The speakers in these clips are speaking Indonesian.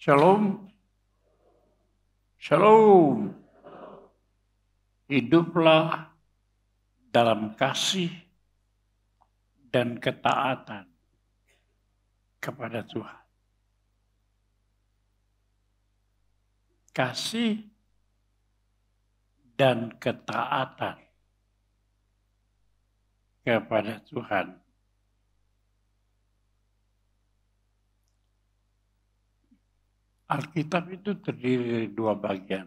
Shalom, shalom. Hiduplah dalam kasih dan ketaatan kepada Tuhan. Kasih dan ketaatan kepada Tuhan. Alkitab itu terdiri dari dua bagian.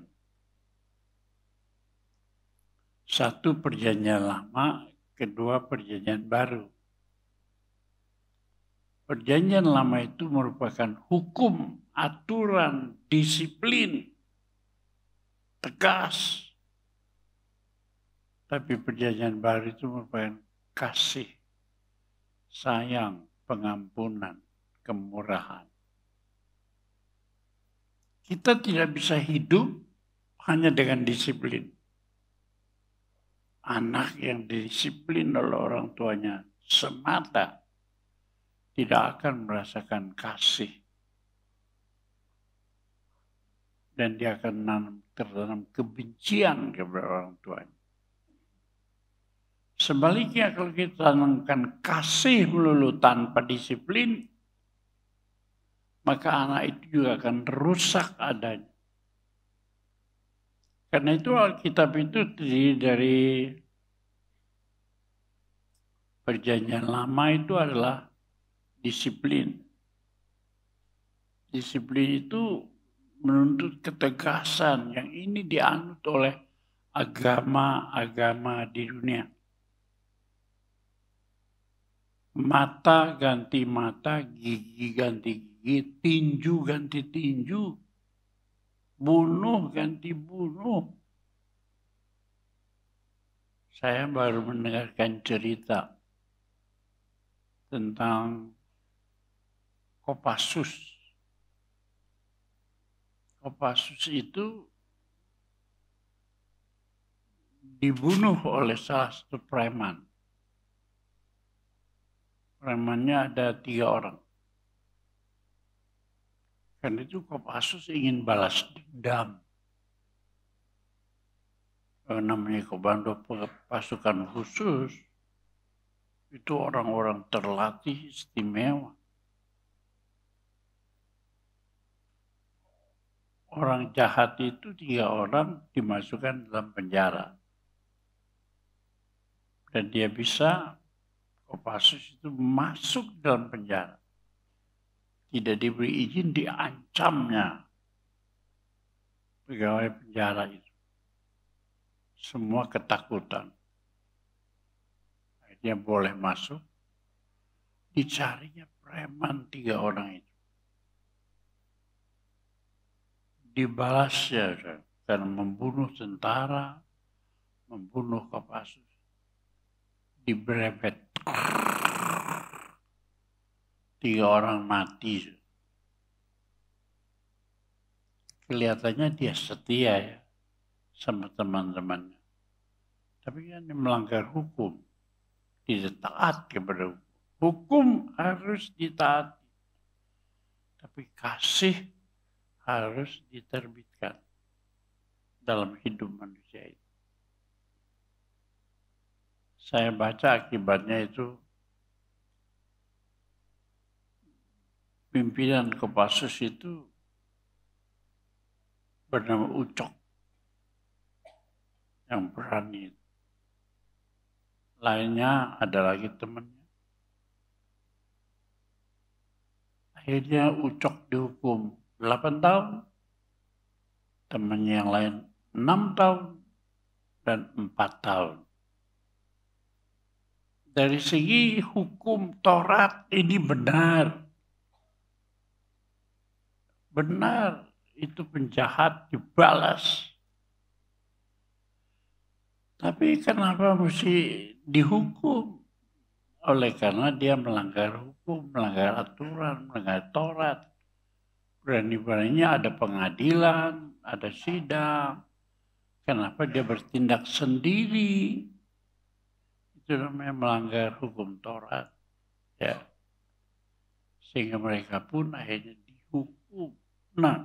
Satu perjanjian lama, kedua perjanjian baru. Perjanjian lama itu merupakan hukum, aturan, disiplin, tegas. Tapi perjanjian baru itu merupakan kasih, sayang, pengampunan, kemurahan. Kita tidak bisa hidup hanya dengan disiplin. Anak yang disiplin oleh orang tuanya semata tidak akan merasakan kasih. Dan dia akan tertanam kebencian kepada orang tuanya. Sebaliknya kalau kita tanamkan kasih melulu tanpa disiplin, maka anak itu juga akan rusak adanya. Karena itu Alkitab itu terdiri dari perjanjian lama itu adalah disiplin. Disiplin itu menuntut ketegasan yang ini dianut oleh agama-agama di dunia. Mata ganti mata, gigi ganti gigi, tinju ganti tinju, bunuh ganti bunuh. Saya baru mendengarkan cerita tentang Kopassus. Kopassus itu dibunuh oleh salah satu preman. Premannya ada 3 orang. Karena itu Kopassus ingin balas dendam. Namanya komando pasukan khusus, itu orang-orang terlatih istimewa. Orang jahat itu 3 orang dimasukkan dalam penjara. Dan dia bisa, Kopassus itu masuk dalam penjara. Tidak diberi izin, diancamnya pegawai penjara itu. Semua ketakutan. Dia boleh masuk, dicarinya preman 3 orang itu. Dibalasnya karena membunuh tentara, membunuh Kopassus. Dibrebet. 3 orang mati. Kelihatannya dia setia ya sama teman-temannya. Tapi kan dia melanggar hukum. Tidak taat kepada hukum. Hukum harus ditaati. Tapi kasih harus diterbitkan dalam hidup manusia itu. Saya baca akibatnya itu pimpinan Kopassus itu bernama Ucok yang berani. Lainnya ada lagi temannya. Akhirnya Ucok dihukum 8 tahun. Temannya yang lain 6 tahun dan 4 tahun. Dari segi hukum Taurat ini benar. Benar, itu penjahat dibalas. Tapi kenapa mesti dihukum? Oleh karena dia melanggar hukum, melanggar aturan, melanggar Taurat. Berani-beraninya ada pengadilan, ada sidang. Kenapa dia bertindak sendiri? Itu namanya melanggar hukum Taurat. Ya. Sehingga mereka pun akhirnya dihukum. Nah,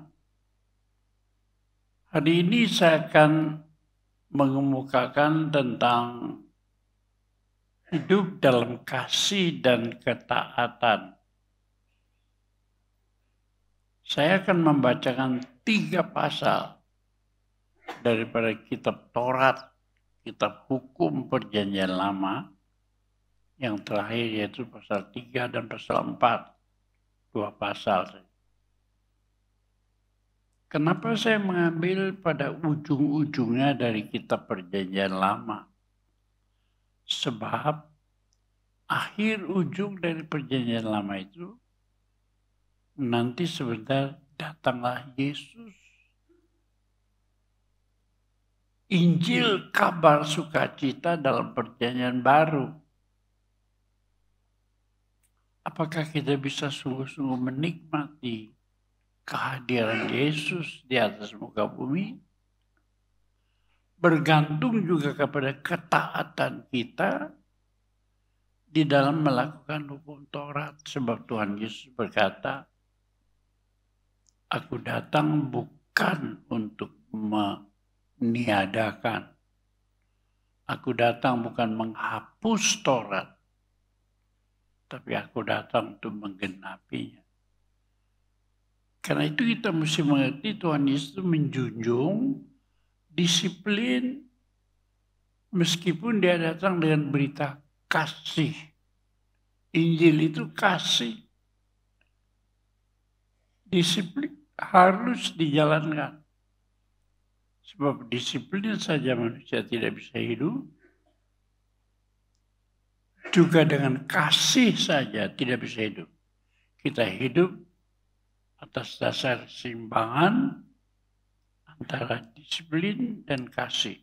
Hari ini saya akan mengemukakan tentang hidup dalam kasih dan ketaatan. Saya akan membacakan 3 pasal daripada kitab Taurat, kitab hukum perjanjian lama, yang terakhir yaitu pasal 3 dan pasal 4, 2 pasal. Kenapa saya mengambil pada ujung-ujungnya dari kitab perjanjian lama? Sebab akhir ujung dari perjanjian lama itu nanti sebentar datanglah Yesus. Injil kabar sukacita dalam perjanjian baru. Apakah kita bisa sungguh-sungguh menikmati kehadiran Yesus di atas muka bumi? Bergantung juga kepada ketaatan kita di dalam melakukan hukum Taurat. Sebab Tuhan Yesus berkata, aku datang bukan untuk meniadakan. Aku datang bukan menghapus Taurat, tapi aku datang untuk menggenapinya. Karena itu kita mesti mengerti Tuhan Yesus menjunjung disiplin meskipun dia datang dengan berita kasih. Injil itu kasih. Disiplin harus dijalankan. Sebab disiplin saja manusia tidak bisa hidup. Juga dengan kasih saja tidak bisa hidup. Kita hidup atas dasar keseimbangan antara disiplin dan kasih.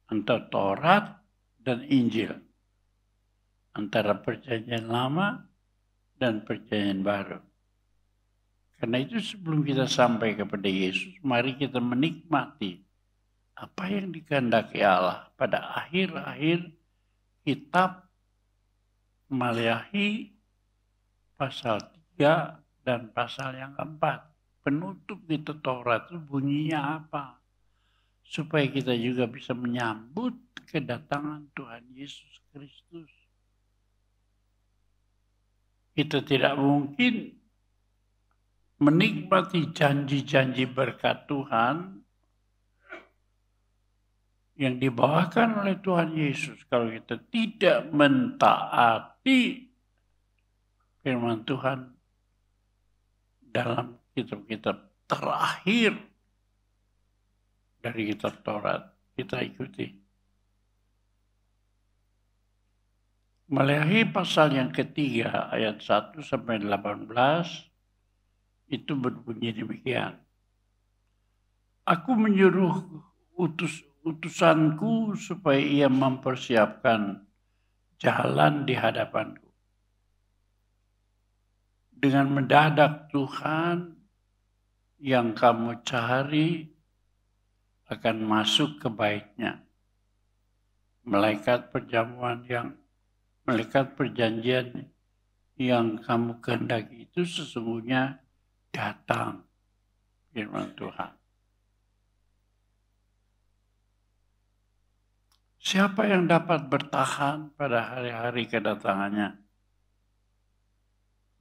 Antara Taurat dan Injil. Antara perjanjian lama dan perjanjian baru. Karena itu sebelum kita sampai kepada Yesus, mari kita menikmati apa yang dikehendaki Allah pada akhir-akhir kitab Maleakhi pasal 3 dan pasal yang keempat. Penutup kitab Taurat itu bunyinya apa? Supaya kita juga bisa menyambut kedatangan Tuhan Yesus Kristus. Kita tidak mungkin menikmati janji-janji berkat Tuhan yang dibawakan oleh Tuhan Yesus kalau kita tidak mentaati firman Tuhan dalam kitab-kitab terakhir dari kitab Taurat. Kita ikuti. Maleakhi pasal yang ketiga ayat 1 sampai 18 itu berbunyi demikian. Aku menyuruh utusanku supaya ia mempersiapkan jalan di hadapanku. Dengan mendadak Tuhan yang kamu cari akan masuk ke baitnya. Malaikat perjanjian yang kamu kehendaki itu sesungguhnya datang, firman Tuhan. Siapa yang dapat bertahan pada hari-hari kedatangannya?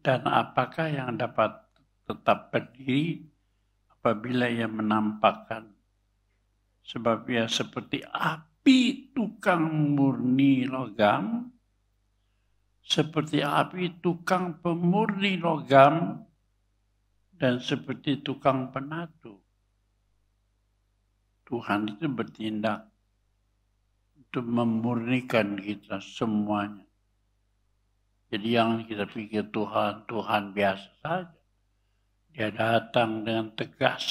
Dan apakah yang dapat tetap berdiri apabila ia menampakkan? Sebab ia seperti api tukang murni logam, seperti api tukang pemurni logam, dan seperti tukang penatu. Tuhan itu bertindak untuk memurnikan kita semuanya. Jadi yang kita pikir Tuhan biasa saja. Dia datang dengan tegas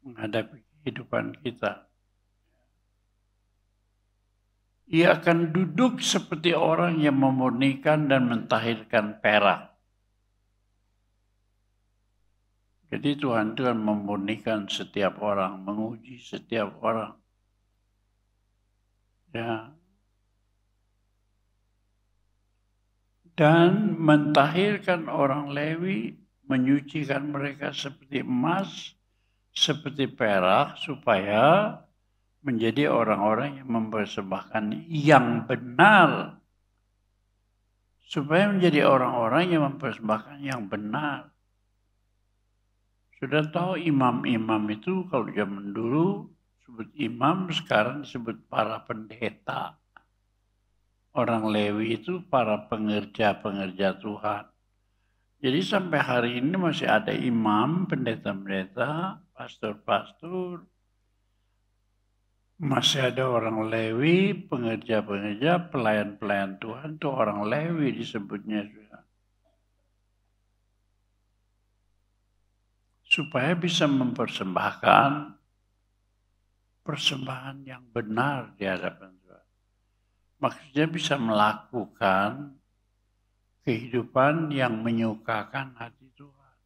menghadapi kehidupan kita. Ia akan duduk seperti orang yang memurnikan dan mentahirkan perak. Jadi Tuhan itu kan memurnikan setiap orang, menguji setiap orang. Ya. Dan mentahirkan orang Lewi, menyucikan mereka seperti emas, seperti perak supaya menjadi orang-orang yang mempersembahkan yang benar. Supaya menjadi orang-orang yang mempersembahkan yang benar. Sudah tahu imam-imam itu kalau zaman dulu disebut imam, sekarang disebut para pendeta. Orang Lewi itu para pengerja-pengerja Tuhan. Jadi sampai hari ini masih ada imam, pendeta-pendeta, pastor-pastor, masih ada orang Lewi, pengerja-pengerja, pelayan-pelayan Tuhan, itu orang Lewi disebutnya. Supaya bisa mempersembahkan persembahan yang benar di hadapan Tuhan. Maksudnya bisa melakukan kehidupan yang menyukakan hati Tuhan.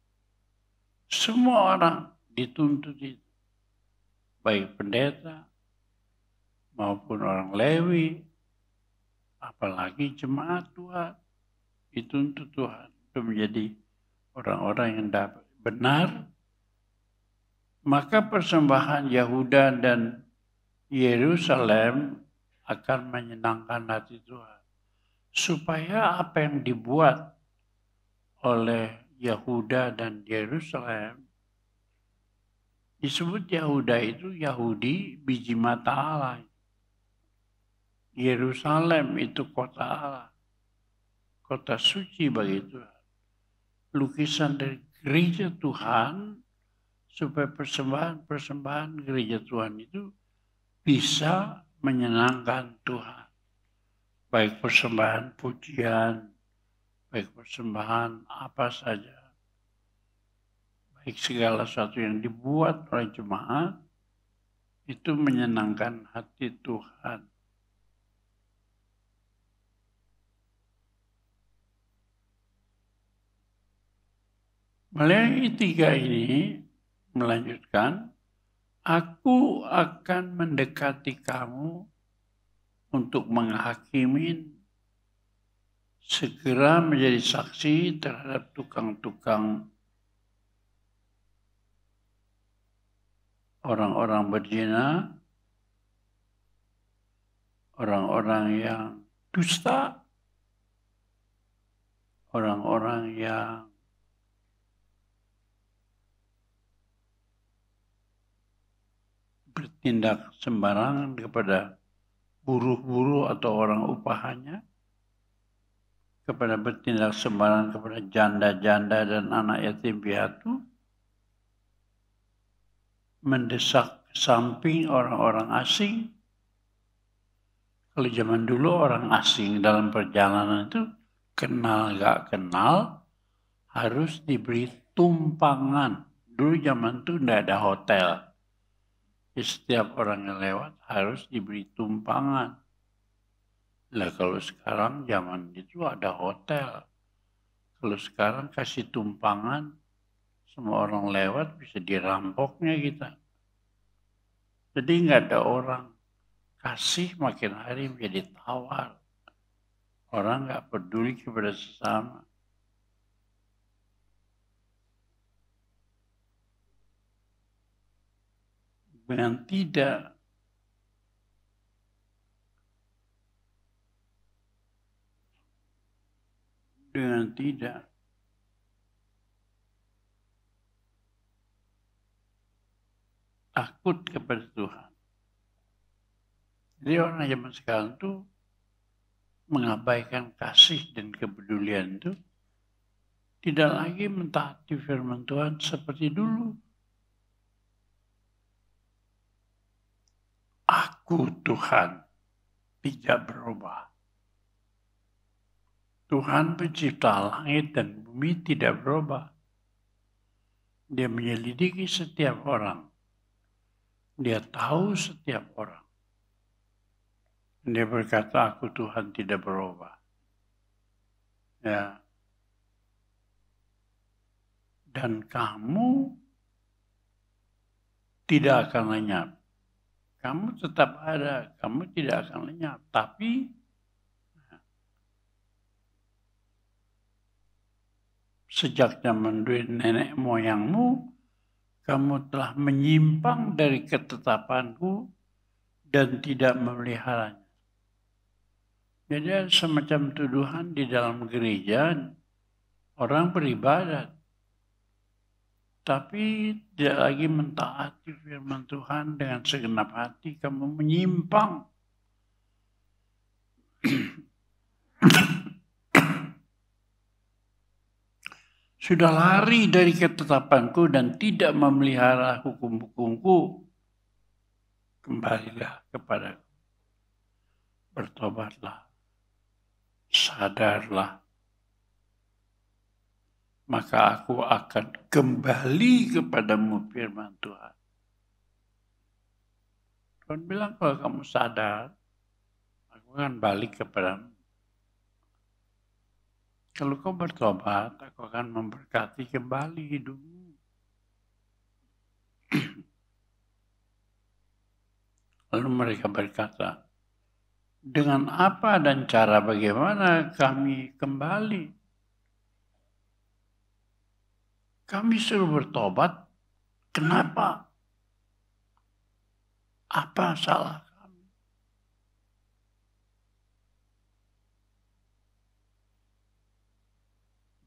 Semua orang dituntut itu. Baik pendeta maupun orang Lewi, apalagi jemaat Tuhan, dituntut Tuhan untuk menjadi orang-orang yang dapat benar. Maka persembahan Yahuda dan Yerusalem akan menyenangkan hati Tuhan. Supaya apa yang dibuat oleh Yahuda dan Yerusalem, disebut Yahuda itu Yahudi biji mata Allah. Yerusalem itu kota Allah. Kota suci bagi Tuhan. Lukisan dari gereja Tuhan supaya persembahan gereja Tuhan itu bisa menyenangkan Tuhan. Baik persembahan pujian, baik persembahan apa saja. Baik segala sesuatu yang dibuat oleh jemaat, itu menyenangkan hati Tuhan. Melalui tiga ini melanjutkan, aku akan mendekati kamu untuk menghakimin, segera menjadi saksi terhadap tukang-tukang orang-orang berzina, orang-orang yang dusta, orang-orang yang bertindak sembarangan kepada buruh-buruh atau orang upahannya, kepada bertindak sembarangan kepada janda-janda dan anak yatim piatu, mendesak ke samping orang-orang asing. Kalau zaman dulu orang asing dalam perjalanan itu kenal gak kenal harus diberi tumpangan. Dulu zaman itu tidak ada hotel. Setiap orang yang lewat harus diberi tumpangan. Lah kalau sekarang zaman itu ada hotel. Kalau sekarang kasih tumpangan, semua orang lewat bisa dirampoknya kita. Jadi nggak ada orang. Kasih makin hari menjadi tawar. Orang nggak peduli kepada sesama. Dengan tidak takut kepada Tuhan. Jadi orang zaman sekarang itu mengabaikan kasih dan kepedulian itu, tidak lagi mentaati firman Tuhan seperti dulu. Aku Tuhan tidak berubah. Tuhan pencipta langit dan bumi tidak berubah. Dia menyelidiki setiap orang. Dia tahu setiap orang. Dia berkata, aku Tuhan tidak berubah. Ya. Dan kamu tidak akan lenyap. Kamu tetap ada, kamu tidak akan lenyap. Tapi sejak zaman nenek moyangmu, kamu telah menyimpang dari ketetapanku dan tidak memeliharanya. Jadi ada semacam tuduhan di dalam gereja, orang beribadat, tapi tidak lagi mentaati firman Tuhan dengan segenap hati, kamu menyimpang. Sudah lari dari ketetapanku dan tidak memelihara hukum-hukumku, kembalilah kepadaku. Bertobatlah, sadarlah, maka aku akan kembali kepadamu, firman Tuhan. Tuhan bilang, kalau kamu sadar, aku akan balik kepadamu. Kalau kau bertobat, aku akan memberkati kembali hidupmu. Lalu mereka berkata, dengan apa dan cara bagaimana kami kembali? Kami suruh bertobat, kenapa? Apa salah kami?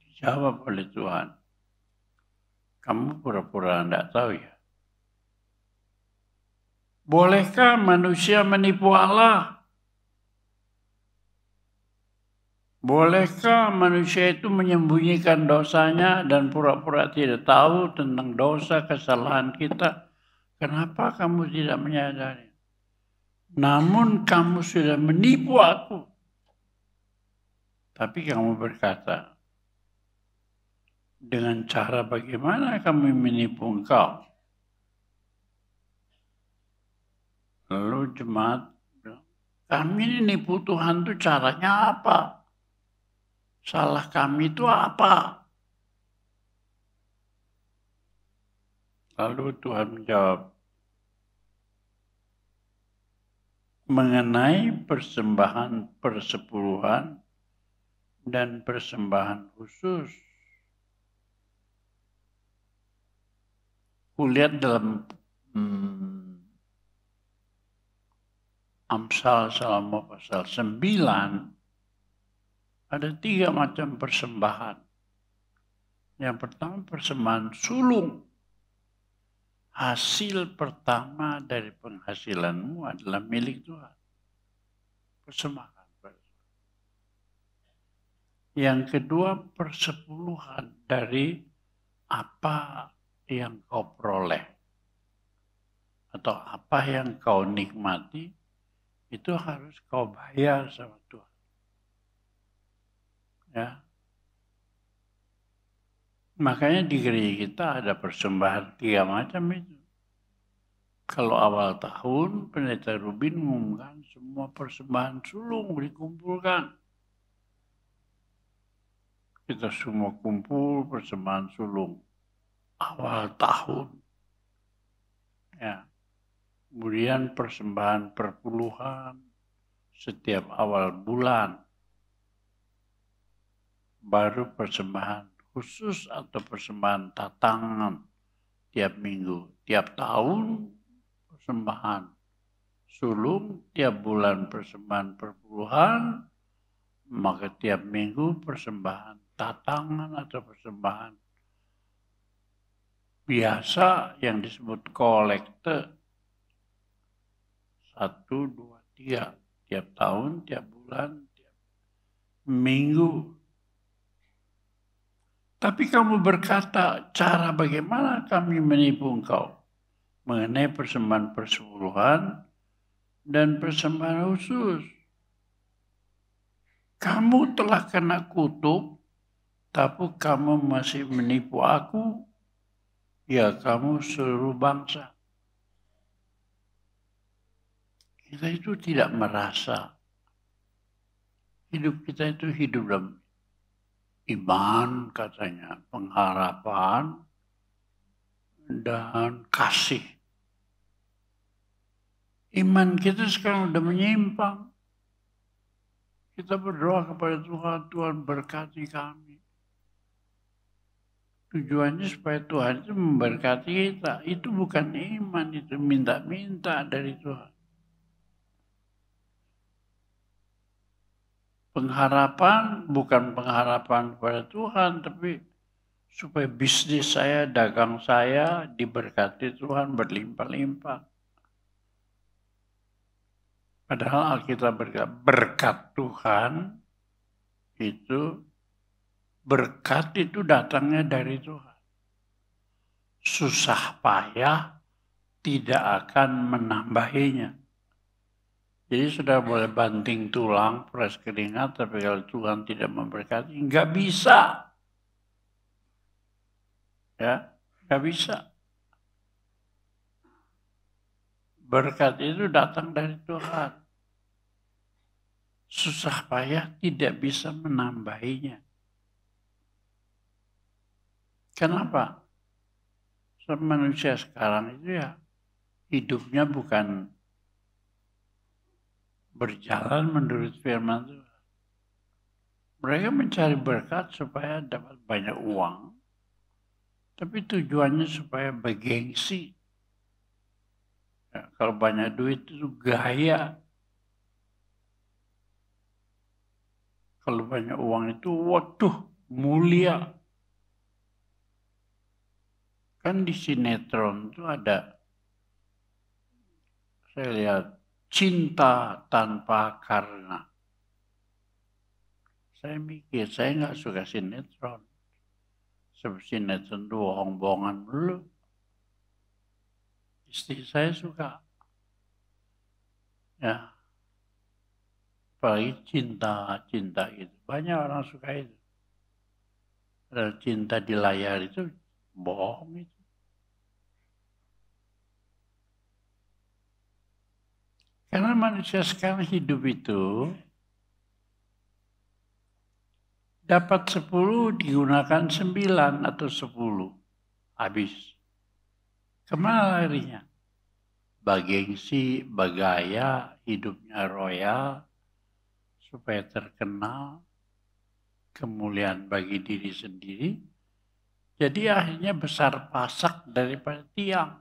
Dijawab oleh Tuhan, kamu pura-pura tidak tahu ya? Bolehkah manusia menipu Allah? Bolehkah manusia itu menyembunyikan dosanya dan pura-pura tidak tahu tentang dosa kesalahan kita? Kenapa kamu tidak menyadari? Namun kamu sudah menipu aku. Tapi kamu berkata, dengan cara bagaimana kami menipu engkau? Lalu jemaat bilang, kami ini nipu Tuhan itu caranya apa? Salah kami itu apa? Lalu Tuhan menjawab, mengenai persembahan persepuluhan dan persembahan khusus. Kulihat dalam Amsal selama pasal 9, ada 3 macam persembahan. Yang pertama persembahan sulung. Hasil pertama dari penghasilanmu adalah milik Tuhan. Persembahkan. Yang kedua persepuluhan dari apa yang kau peroleh. Atau apa yang kau nikmati, itu harus kau bayar sama Tuhan. Ya. Makanya di gereja kita ada persembahan 3 macam itu. Kalau awal tahun, Pendeta Rubin mengumumkan semua persembahan sulung dikumpulkan. Kita semua kumpul persembahan sulung. Awal tahun. Ya. Kemudian persembahan perpuluhan setiap awal bulan. Baru persembahan khusus atau persembahan tatangan tiap minggu. Tiap tahun persembahan sulung, tiap bulan persembahan perpuluhan, maka tiap minggu persembahan tatangan atau persembahan biasa yang disebut kolekte. 1, 2, 3. Tiap tahun, tiap bulan, tiap minggu. Tapi kamu berkata, cara bagaimana kami menipu engkau? Mengenai persembahan persepuluhan dan persembahan khusus. Kamu telah kena kutuk, tapi kamu masih menipu aku. Ya, kamu seluruh bangsa. Kita itu tidak merasa hidup kita itu hidup dalam iman, katanya, pengharapan, dan kasih. Iman kita sekarang udah menyimpang. Kita berdoa kepada Tuhan, Tuhan berkati kami. Tujuannya supaya Tuhan itu memberkati kita. Itu bukan iman, itu minta-minta dari Tuhan. Pengharapan bukan pengharapan kepada Tuhan, tapi supaya bisnis saya, dagang saya diberkati Tuhan berlimpah-limpah. Padahal Alkitab berkata, berkat Tuhan itu, berkat itu datangnya dari Tuhan. Susah payah tidak akan menambahinya. Jadi sudah boleh banting tulang, peras keringat, tapi kalau Tuhan tidak memberkati, nggak bisa. Ya, nggak bisa. Berkat itu datang dari Tuhan. Susah payah tidak bisa menambahinya. Kenapa? Manusia sekarang itu ya hidupnya bukan berjalan menurut firman Tuhan. Mereka mencari berkat supaya dapat banyak uang, tapi tujuannya supaya bergengsi. Ya, kalau banyak duit itu gaya. Kalau banyak uang itu, waduh, mulia. Kan di sinetron itu ada, saya lihat, cinta tanpa karena. Saya mikir, saya nggak suka sinetron. Sebab sinetron itu bohong-bohongan dulu. Istri saya suka. Ya, apalagi cinta gitu. Banyak orang suka itu. Padahal cinta di layar itu bohong itu. Karena manusia sekarang hidup itu dapat 10 digunakan 9 atau 10. Habis. Kemana larinya? Bagengsi, bagaya, hidupnya royal, supaya terkenal, kemuliaan bagi diri sendiri. Jadi akhirnya besar pasak daripada tiang.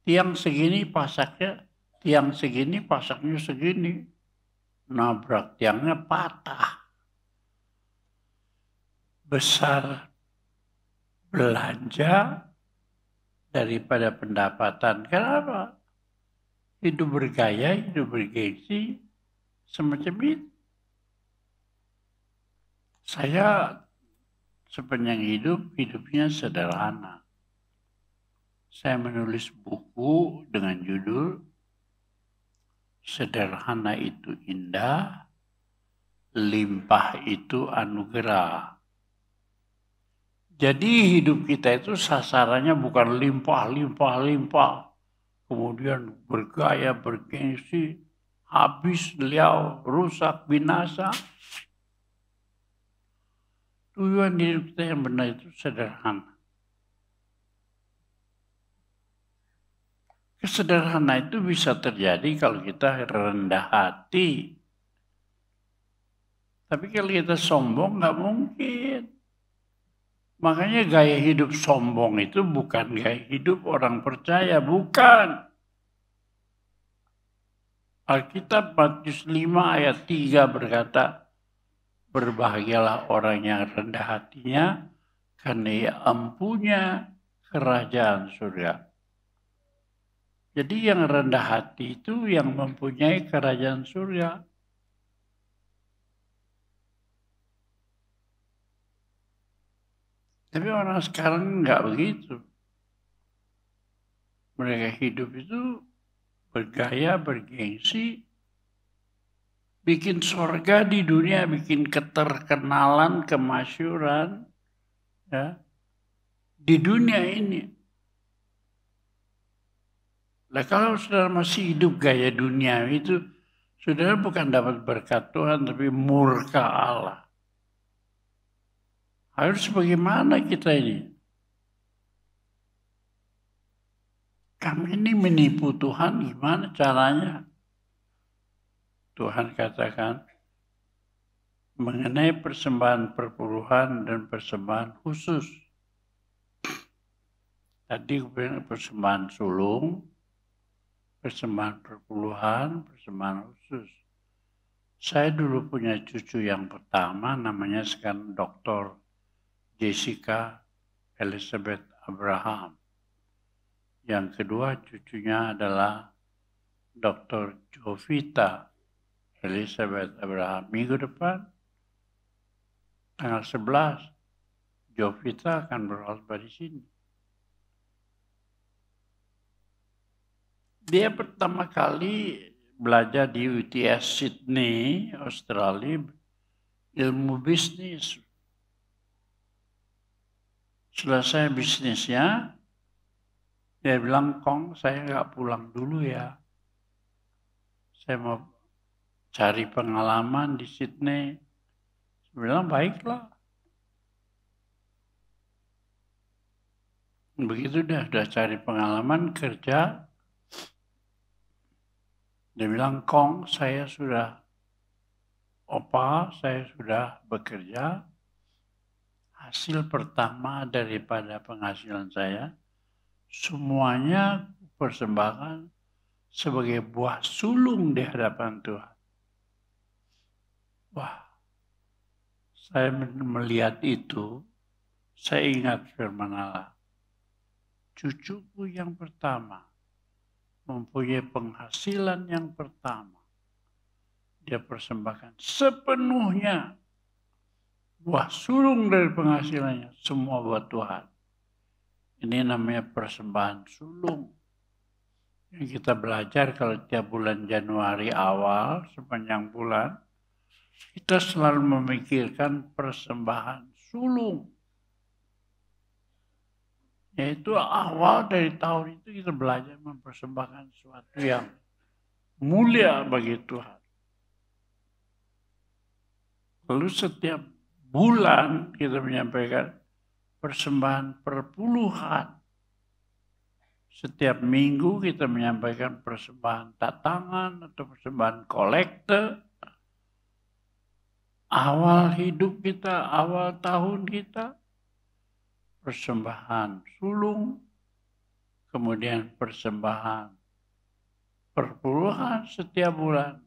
Tiang segini pasaknya, tiang segini pasaknya segini. Nabrak tiangnya patah. Besar belanja daripada pendapatan. Kenapa? Hidup bergaya, hidup bergengsi, semacam itu. Saya sepanjang hidup, hidupnya sederhana. Saya menulis buku dengan judul Sederhana itu indah, limpah itu anugerah. Jadi hidup kita itu sasarannya bukan limpah, kemudian bergaya, bergengsi, habis, liau, rusak, binasa. Tujuan hidup kita yang benar itu sederhana. Kesederhana itu bisa terjadi kalau kita rendah hati. Tapi kalau kita sombong nggak mungkin. Makanya gaya hidup sombong itu bukan gaya hidup orang percaya, bukan. Alkitab Matius 5 ayat 3 berkata, berbahagialah orang yang rendah hatinya, karena ia empunya kerajaan surga. Jadi yang rendah hati itu yang mempunyai kerajaan surga. Tapi orang sekarang nggak begitu. Mereka hidup itu bergaya, bergengsi, bikin surga di dunia, bikin keterkenalan, kemasyhuran, ya, di dunia ini. Nah, kalau saudara masih hidup gaya dunia itu, saudara bukan dapat berkat Tuhan, tapi murka Allah. Harus bagaimana kita ini? Kami ini menipu Tuhan, gimana caranya? Tuhan katakan, mengenai persembahan perpuluhan dan persembahan khusus, Tadi persembahan sulung, persembahan perpuluhan, persembahan khusus. Saya dulu punya cucu yang pertama, namanya sekarang Dr. Jessica Elizabeth Abraham. Yang kedua cucunya adalah Dr. Jovita Elizabeth Abraham. Minggu depan, tanggal 11, Jovita akan berkhotbah di sini. Dia pertama kali belajar di UTS Sydney, Australia, ilmu bisnis. Selesai bisnisnya, dia bilang, Kong, saya nggak pulang dulu ya. Saya mau cari pengalaman di Sydney. Saya bilang, baiklah. Begitu udah cari pengalaman kerja. Dia bilang, Kong, saya sudah bekerja. Hasil pertama daripada penghasilan saya, semuanya persembahkan sebagai buah sulung di hadapan Tuhan. Wah, saya melihat itu, saya ingat firman Allah. Cucuku yang pertama mempunyai penghasilan yang pertama. Dia persembahkan sepenuhnya buah sulung dari penghasilannya, semua buat Tuhan. Ini namanya persembahan sulung. Yang kita belajar kalau tiap bulan Januari awal, sepanjang bulan, kita selalu memikirkan persembahan sulung. Yaitu awal dari tahun itu kita belajar mempersembahkan sesuatu yang mulia bagi Tuhan. Lalu setiap bulan kita menyampaikan persembahan perpuluhan. Setiap minggu kita menyampaikan persembahan tatangan atau persembahan kolekte. Awal hidup kita, awal tahun kita, persembahan sulung, kemudian persembahan perpuluhan setiap bulan,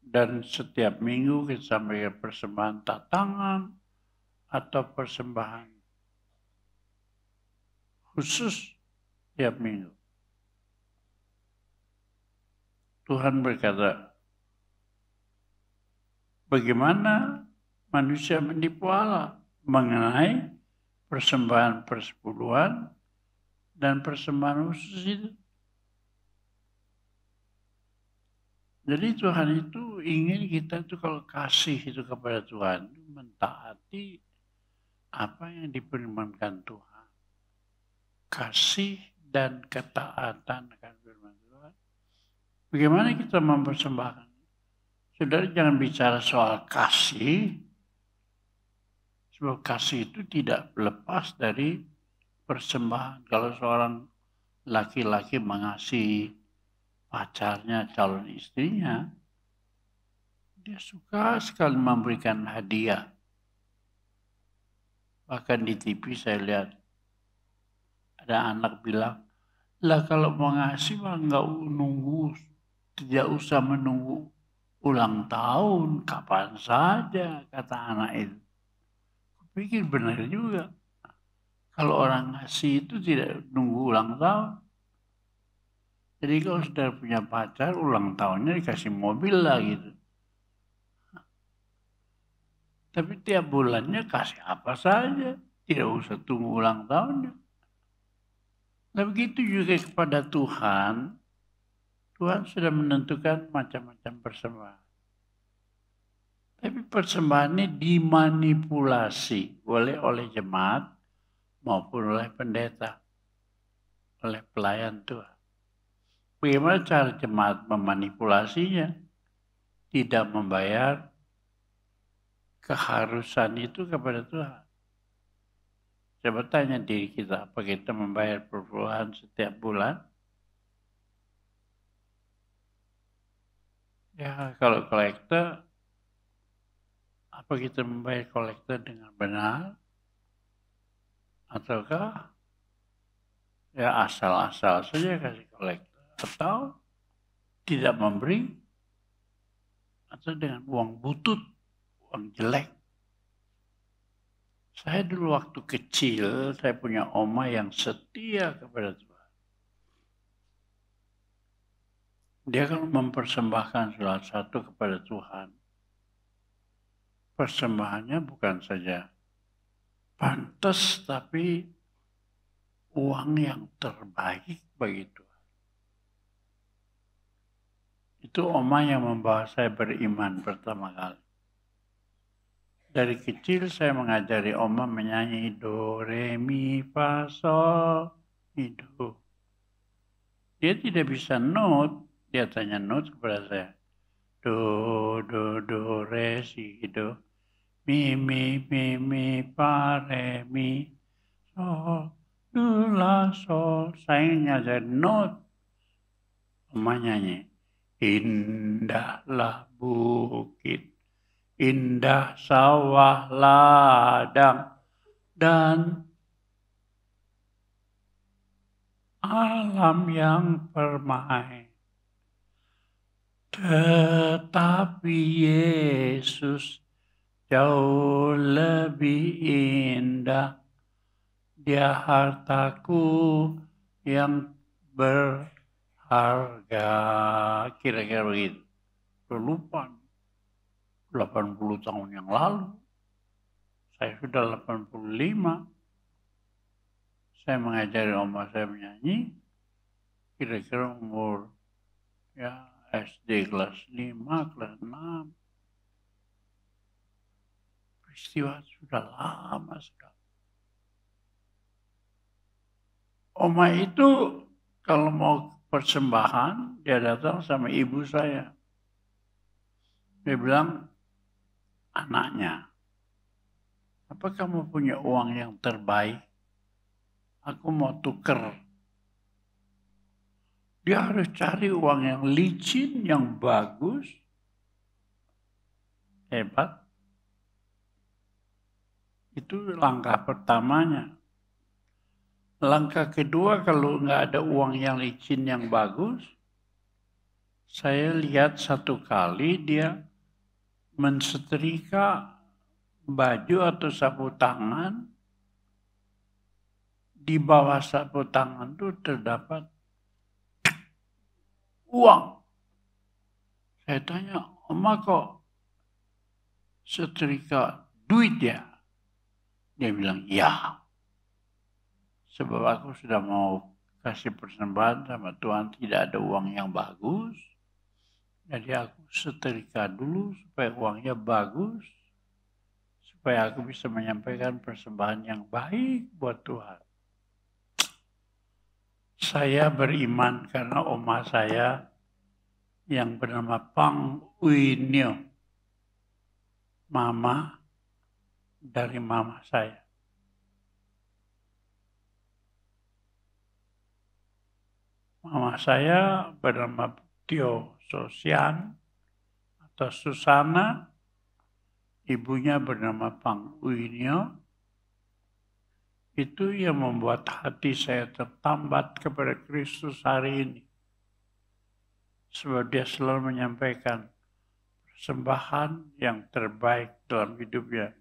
dan setiap minggu kita sampaikan persembahan tatangan atau persembahan khusus setiap minggu. Tuhan berkata, bagaimana manusia menipu Allah mengenai persembahan persepuluhan dan persembahan khusus itu. Jadi Tuhan itu ingin kita itu kalau kasih itu kepada Tuhan, mentaati apa yang difirmankan Tuhan. Kasih dan ketaatan akan firman Tuhan. Bagaimana kita mempersembahkan? Saudara jangan bicara soal kasih, sebab kasih itu tidak lepas dari persembahan. Kalau seorang laki-laki mengasihi pacarnya, calon istrinya, dia suka sekali memberikan hadiah. Bahkan di TV saya lihat ada anak bilang, lah kalau mengasihi mah nggak nunggu, tidak usah menunggu ulang tahun, kapan saja, kata anak itu. Pikir benar juga. Kalau orang ngasih itu tidak nunggu ulang tahun. Jadi kalau sudah punya pacar, ulang tahunnya dikasih mobil lah gitu. Tapi tiap bulannya kasih apa saja. Tidak usah tunggu ulang tahunnya. Nah begitu juga kepada Tuhan. Tuhan sudah menentukan macam-macam persembahan. Tapi persembahan ini dimanipulasi oleh jemaat maupun oleh pendeta, oleh pelayan Tuhan. Bagaimana cara jemaat memanipulasinya? Tidak membayar keharusan itu kepada Tuhan. Coba tanya diri kita, apa kita membayar perpuluhan setiap bulan? Ya, kalau kolektor, apa kita membayar kolektor dengan benar? Ataukah Ya asal-asal saja kasih kolektor. Atau tidak memberi. Atau dengan uang butut, uang jelek. Saya dulu waktu kecil, saya punya oma yang setia kepada Tuhan. Dia kalau mempersembahkan sesuatu kepada Tuhan, persembahannya bukan saja pantas, tapi uang yang terbaik bagi Tuhan. Itu oma yang membawa saya beriman pertama kali. Dari kecil saya mengajari oma menyanyi do, re, mi, fa, sol, mi, do. Dia tidak bisa not, dia tanya not kepada saya. Do, re, si, do. Mi, fa, re, mi, sol, do, la, sol. Saya ngajar not. Oma nyanyi. Indahlah bukit, indah sawah ladang, dan alam yang permai. Tetapi Yesus jauh lebih indah. Dia hartaku yang berharga. Kira-kira begitu. Lupa. 80 tahun yang lalu. Saya sudah 85. Saya mengajari oma saya menyanyi. Kira-kira umur ya SD kelas 5, kelas 6. Peristiwa sudah lama sekali. Oma itu kalau mau persembahan, dia datang sama ibu saya. Dia bilang, anaknya, apa kamu punya uang yang terbaik? Aku mau tuker. Dia harus cari uang yang licin, yang bagus. Hebat. Itu langkah pertamanya. Langkah kedua, kalau nggak ada uang yang licin, yang bagus, saya lihat satu kali dia mensetrika baju atau sapu tangan. Di bawah sapu tangan itu terdapat uang. Saya tanya, Oma kok setrika duit ya? Dia bilang, ya. Sebab aku sudah mau kasih persembahan sama Tuhan, tidak ada uang yang bagus. Jadi aku setrika dulu supaya uangnya bagus. Supaya aku bisa menyampaikan persembahan yang baik buat Tuhan. Saya beriman karena oma saya yang bernama Pang Uinyo, mama dari mama saya. Mama saya bernama Tio Sosian atau Susana, ibunya bernama Pang Uinyo. Itu yang membuat hati saya tertambat kepada Kristus hari ini. Sebab dia selalu menyampaikan persembahan yang terbaik dalam hidupnya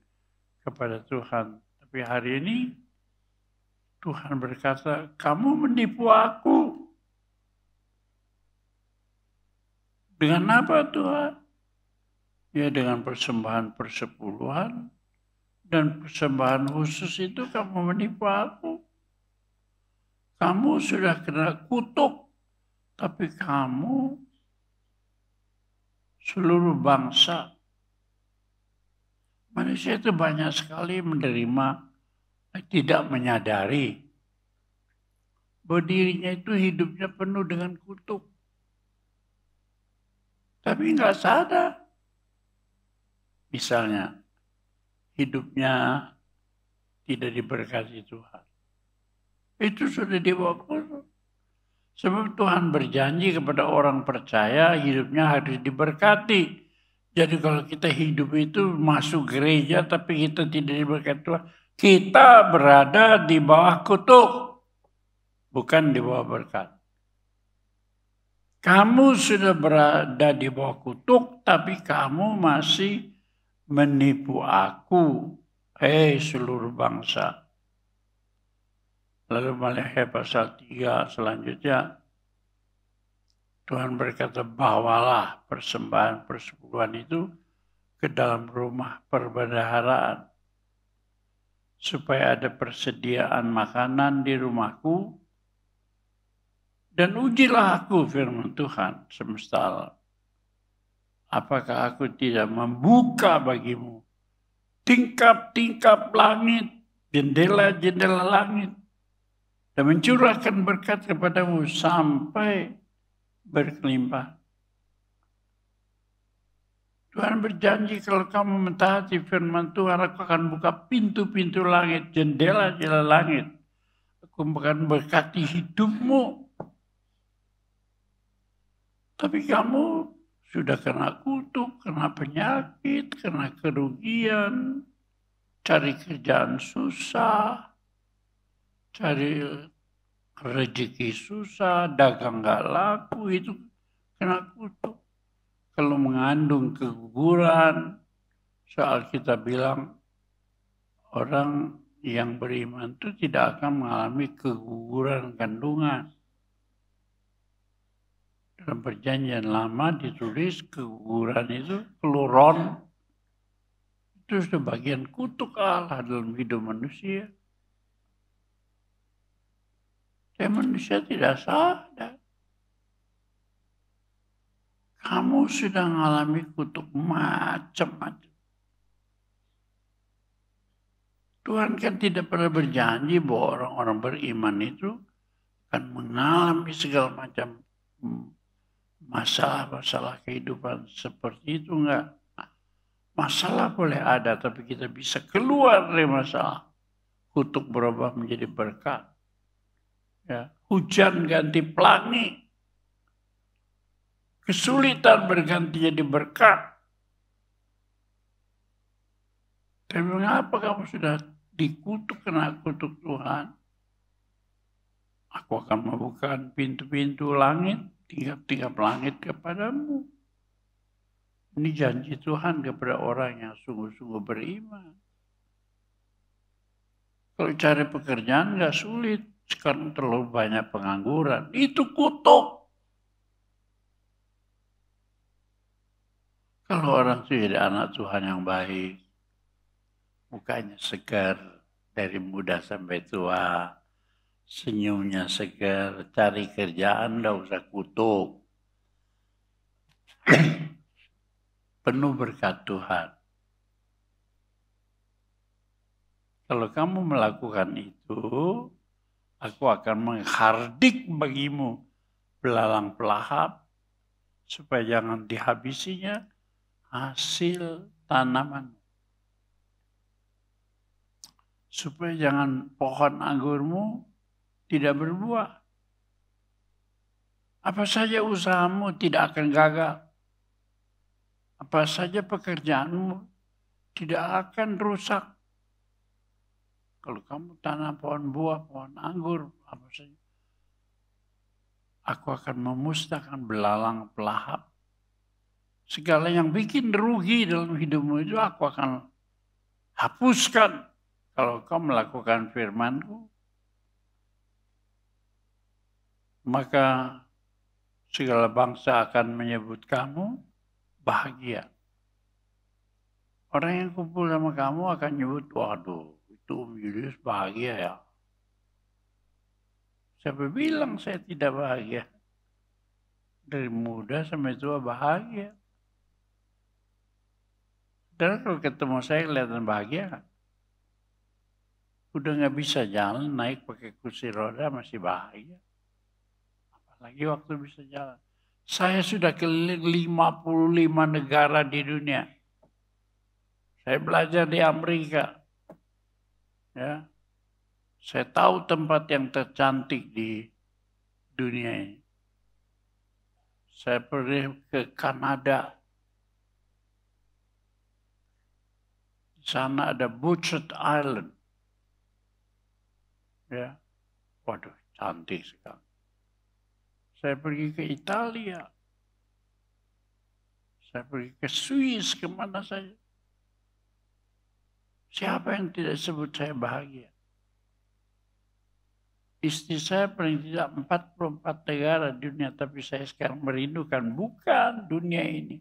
kepada Tuhan. Tapi hari ini Tuhan berkata, kamu menipu aku. Dengan apa Tuhan? Ya dengan persembahan persepuluhan. Dan persembahan khusus itu kamu menipu aku. Kamu sudah kena kutuk. Tapi kamu seluruh bangsa. Manusia itu banyak sekali menerima, tidak menyadari bahwa dirinya itu hidupnya penuh dengan kutuk. Tapi nggak sadar. Misalnya, hidupnya tidak diberkati Tuhan. Itu sudah dibawa kutuk. Sebab Tuhan berjanji kepada orang percaya hidupnya harus diberkati. Jadi kalau kita hidup itu masuk gereja tapi kita tidak diberkati Tuhan, kita berada di bawah kutuk. bukan di bawah berkat. Kamu sudah berada di bawah kutuk, tapi kamu masih menipu aku. Hei seluruh bangsa. Lalu Maleakhi pasal 3 selanjutnya, Tuhan berkata, bawalah persembahan persepuluhan itu ke dalam rumah perbendaharaan, supaya ada persediaan makanan di rumahku, dan ujilah aku, firman Tuhan semesta alam. Apakah aku tidak membuka bagimu tingkap-tingkap langit, jendela-jendela langit, dan mencurahkan berkat kepadamu sampai berkelimpah. Tuhan berjanji kalau kamu mentaati firman Tuhan, aku akan buka pintu-pintu langit, jendela-jendela langit. Aku akan berkati hidupmu. Tapi kamu sudah kena kutuk, kena penyakit, kena kerugian, cari kerjaan susah, cari rezeki susah, dagang gak laku, itu kena kutuk. Kalau mengandung keguguran, soal kita bilang orang yang beriman itu tidak akan mengalami keguguran kandungan. Dalam perjanjian lama ditulis keguguran itu, keluron, itu sudah bagian kutuk Allah dalam hidup manusia. Dan manusia tidak sadar. Kamu sudah mengalami kutuk macam-macam. Tuhan kan tidak pernah berjanji bahwa orang-orang beriman itu akan mengalami segala macam masalah-masalah kehidupan seperti itu, enggak. Masalah boleh ada, tapi kita bisa keluar dari masalah. Kutuk berubah menjadi berkat. Ya. Hujan ganti pelangi. Kesulitan berganti jadi berkat. Tapi mengapa kamu sudah dikutuk kena kutuk Tuhan? Aku akan membuka pintu-pintu langit, tingkap-tingkap langit kepadamu. Ini janji Tuhan kepada orang yang sungguh-sungguh beriman. Kalau cari pekerjaan nggak sulit, sekarang terlalu banyak pengangguran. Itu kutuk. Kalau orang itu jadi anak Tuhan yang baik, mukanya segar dari muda sampai tua, senyumnya segar, cari kerjaan nggak usah kutuk. Penuh berkat Tuhan. Kalau kamu melakukan itu, aku akan menghardik bagimu belalang pelahap, supaya jangan dihabisinya hasil tanaman. Supaya jangan pohon anggurmu tidak berbuah. Apa saja usahamu tidak akan gagal. Apa saja pekerjaanmu tidak akan rusak. Kalau kamu tanam pohon buah, pohon anggur, apa saja. Aku akan memusnahkan belalang pelahap. Segala yang bikin rugi dalam hidupmu itu aku akan hapuskan. Kalau kau melakukan firman-Ku, maka segala bangsa akan menyebut kamu bahagia. Orang yang kumpul sama kamu akan nyebut, waduh, itu Om Julius bahagia ya. Siapa bilang saya tidak bahagia? Dari muda sampai tua bahagia. Dan kalau ketemu saya kelihatan bahagia kan? Udah nggak bisa jalan, naik pakai kursi roda masih bahagia. Apalagi waktu bisa jalan. Saya sudah keliling 55 negara di dunia. Saya belajar di Amerika. Ya. Saya tahu tempat yang tercantik di dunia ini. Saya pergi ke Kanada. Di sana ada Butchert Island. Ya. Waduh, cantik sekali. Saya pergi ke Italia. Saya pergi ke Swiss, kemana saja. Siapa yang tidak sebut saya bahagia? Istri saya paling tidak 44 negara di dunia, tapi saya sekarang merindukan bukan dunia ini.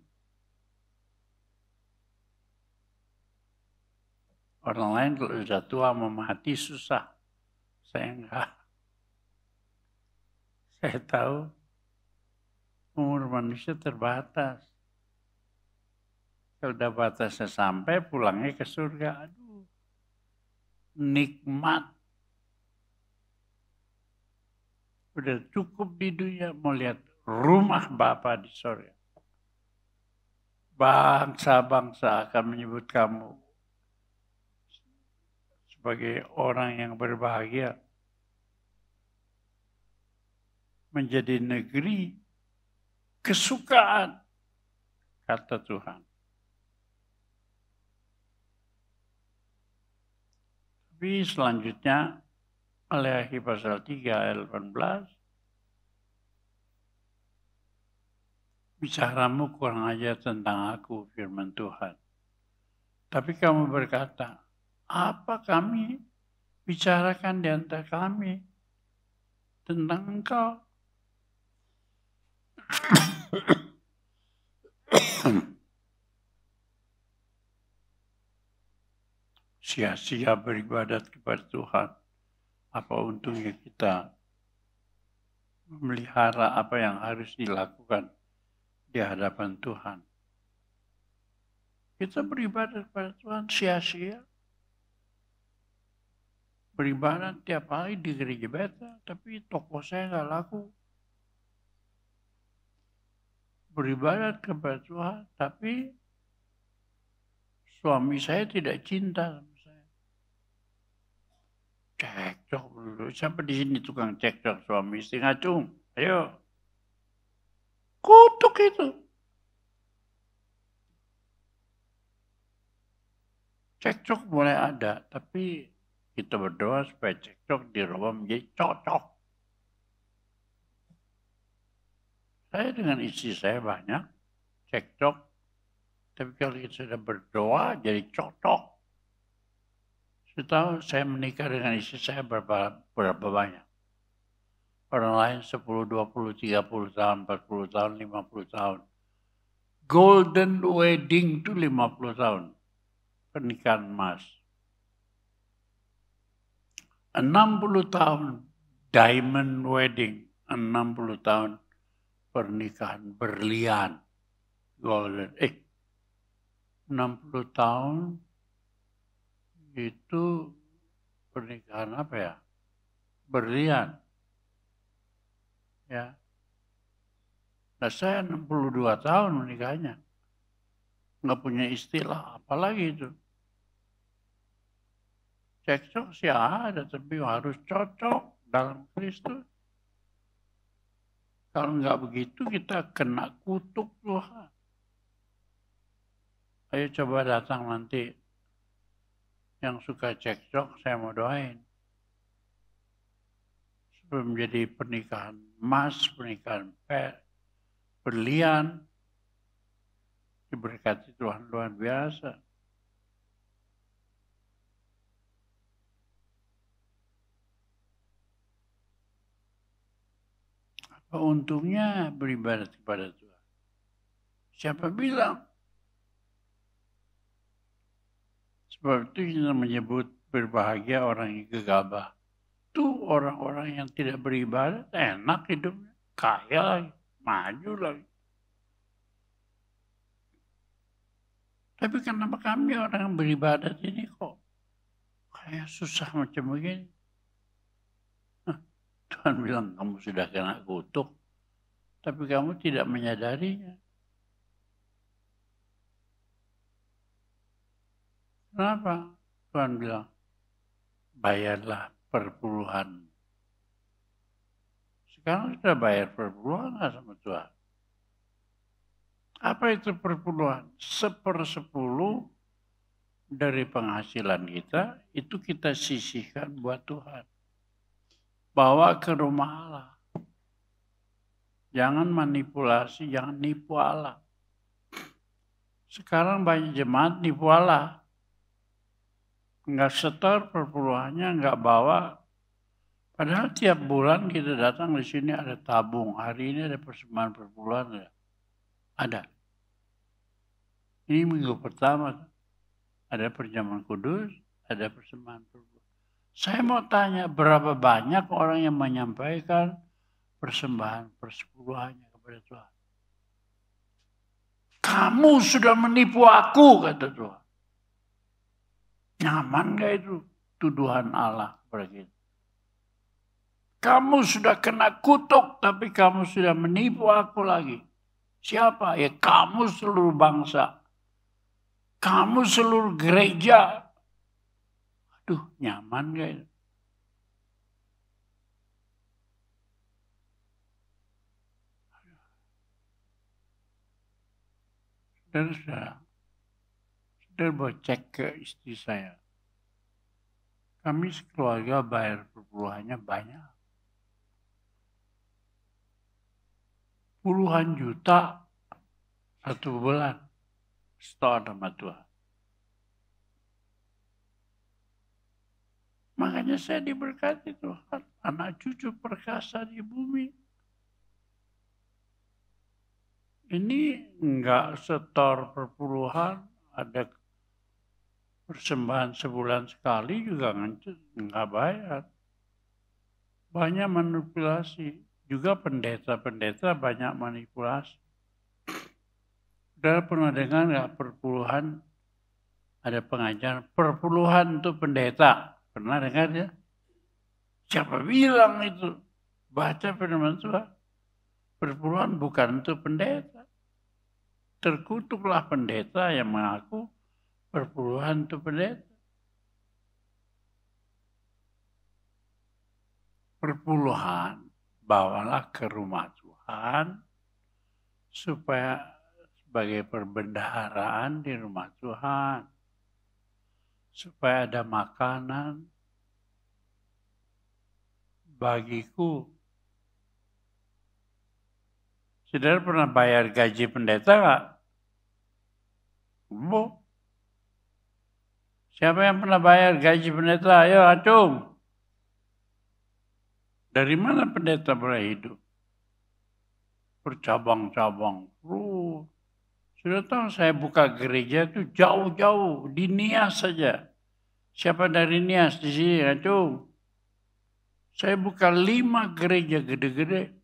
Orang lain kalau sudah tua mau mati susah. Saya enggak. Saya tahu umur manusia terbatas. Kalau udah batasnya sampai, pulangnya ke surga. Aduh, nikmat. Udah cukup di dunia, mau lihat rumah Bapa di surga. Bangsa-bangsa akan menyebut kamu sebagai orang yang berbahagia. Menjadi negeri kesukaan, kata Tuhan. Tapi selanjutnya, Maleakhi pasal 3 ayat 18, bicaramu kurang ajar tentang aku, firman Tuhan. Tapi kamu berkata, apa kami bicarakan di antara kami tentang engkau? Sia-sia beribadat kepada Tuhan. Apa untungnya kita memelihara apa yang harus dilakukan di hadapan Tuhan? Kita beribadat kepada Tuhan sia-sia. Beribadat tiap hari di gereja beta, tapi toko saya nggak laku. Beribadat kepada Tuhan, tapi suami saya tidak cinta sama saya. Cekcok dulu. Siapa di sini tukang cekcok suami istri ngacung? Ayo. Kutuk itu. Cekcok boleh ada, tapi kita berdoa supaya cekcok dirubah menjadi cocok. Saya dengan istri saya banyak cekcok, tapi kalau kita sudah berdoa jadi cocok. Setahu saya menikah dengan istri saya berapa banyak. Orang lain 10, 20, 30 tahun, 40 tahun, 50 tahun. Golden wedding itu 50 tahun. Pernikahan emas. 60 tahun diamond wedding. 60 tahun pernikahan berlian. Golden. 60 tahun itu pernikahan apa ya? Berlian. Ya. Nah, saya 62 tahun menikahnya. Nggak punya istilah, apalagi itu. Cekcok sih ada, tapi harus cocok dalam Kristus. Kalau nggak begitu, kita kena kutuk Tuhan. Ayo coba datang nanti. Yang suka cekcok, saya mau doain. Supaya menjadi pernikahan emas, pernikahan berlian. Diberkati Tuhan luar biasa. Apa untungnya beribadat kepada Tuhan? Siapa bilang? Sebab itu kita menyebut berbahagia orang yang gegabah. Itu orang-orang yang tidak beribadat, enak hidupnya. Kaya lagi, maju lagi. Tapi kenapa kami orang yang beribadat ini kok kayak susah macam begini? Tuhan bilang kamu sudah kena kutuk, tapi kamu tidak menyadarinya. Kenapa? Tuhan bilang, bayarlah perpuluhan. Sekarang sudah bayar perpuluhan sama Tuhan. Apa itu perpuluhan? 1/10 dari penghasilan kita, itu kita sisihkan buat Tuhan. bawa ke rumah Allah. Jangan manipulasi, jangan nipu Allah. Sekarang banyak jemaat nipu Allah. Nggak setor perpuluhannya, nggak bawa. Padahal tiap bulan kita datang di sini ada tabung. Hari ini ada persembahan perpuluhan. Ada. Ini minggu pertama. Ada perjamuan kudus, ada persembahan perpuluhan. Saya mau tanya, berapa banyak orang yang menyampaikan persembahan persepuluhannya kepada Tuhan? Kamu sudah menipu aku, kata Tuhan. Nyaman gak itu tuduhan Allah kepada kita? Kamu sudah kena kutuk, tapi kamu sudah menipu aku lagi. Siapa? Ya kamu seluruh bangsa. Kamu seluruh gereja. Aduh, nyaman gak itu? Saudara, boleh cek ke istri saya. Kami sekeluarga bayar perpuluhannya banyak. Puluhan juta satu bulan. Setor sama Tuhan. Makanya saya diberkati Tuhan. Anak cucu perkasa di bumi. Ini enggak setor perpuluhan, ada persembahan sebulan sekali juga enggak bayar. Banyak manipulasi. Juga pendeta-pendeta banyak manipulasi. Saudara pernah dengar enggak perpuluhan, ada pengajaran perpuluhan untuk pendeta? Pernah dengar ya? Siapa bilang itu? Baca firman Tuhan. Perpuluhan bukan untuk pendeta. Terkutuklah pendeta yang mengaku perpuluhan untuk pendeta. Perpuluhan bawalah ke rumah Tuhan supaya sebagai perbendaharaan di rumah Tuhan. Supaya ada makanan bagiku. Saudara pernah bayar gaji pendeta nggak? Bu. Siapa yang pernah bayar gaji pendeta? Ayo acung. Dari mana pendeta boleh hidup? Bercabang-cabang. Sudah tahu saya buka gereja itu jauh-jauh. Di Nias saja. Siapa dari Nias di sini acung? Saya buka 5 gereja gede-gede.